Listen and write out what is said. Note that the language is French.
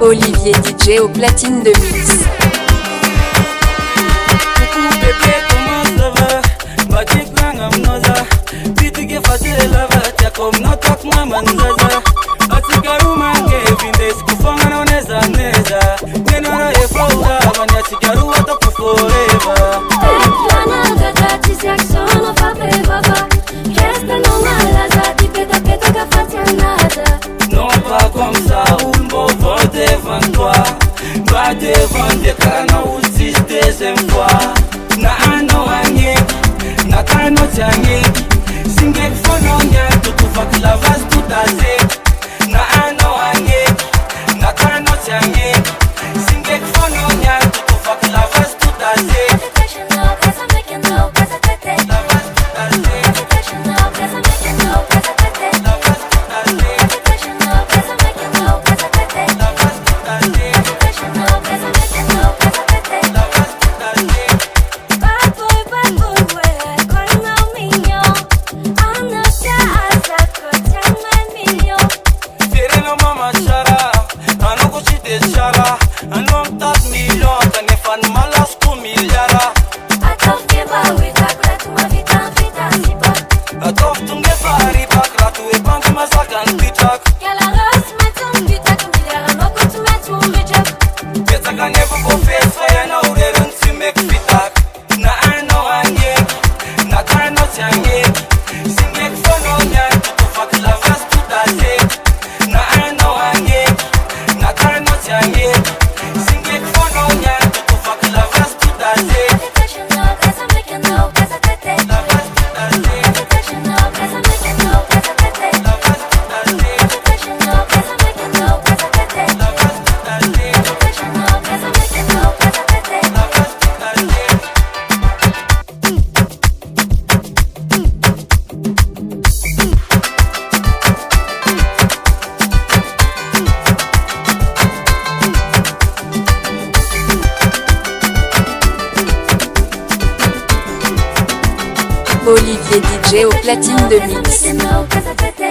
Olivier DJ au platine de mix. Coucou bébé, comment ça va? Bati kwanga mnoza, vitu gefate lava, tia kom notak mama nzaza. Atikaru mange, vinde sikufanga na uneza neza. Ngenora efauda, vanya tikaru wataku forever. Plana gata, tisi action, no fape baba. Resta no malaza, di peta peta gafati nada. Non pas comme ça, Ulmo va devant toi. Va devant des carana ou si deuxième fois. Na ano anye, na kano tianye. Singek fono nya, tutu fak lavas tutaze. Na ano anye, na kano tianye. Singek fono nya, tutu fak lavas tutaze. Professional, cause I'm making no, cause I take it. Lavas tutaze, Professional, cause I'm making no, cause I take it. lavas tutaze, Professional, cause I'm making no, cause I take it. lavas tutaze, Professional, cause I'm making no, cause I take it. lavas tutaze. Bad boy, ouais, quoi non mignon. On a ça à sa côté, man mignon. Serena mama shara, ano kuchite shara, ano mtat million, kane fan malas ku miljara. Atof ke ba wita, kratu ma vita, vita si ba. Atof tunge fari bakra, tu e bank masakan titak. Yala ras, metum vita, kumidera, moko tu metum bijak. Peta kane fuko face, faya na urerun si mek fitak. Na ano anye, na kano tianye. Singek fono nya, tutu fak lavas tutaze. Na ano anye, na kano tianye. Singek fono nya, tutu fak lavas tutaze. Professional, cause I'm making no, cause I take it. Lavas tutaze. Professional, cause I'm making no, cause I take it. Professional, cause I'm making no, cause I take it. Professional, cause I'm making no, cause I take it. Olivier DJ au platine de mix. No, cause I take it.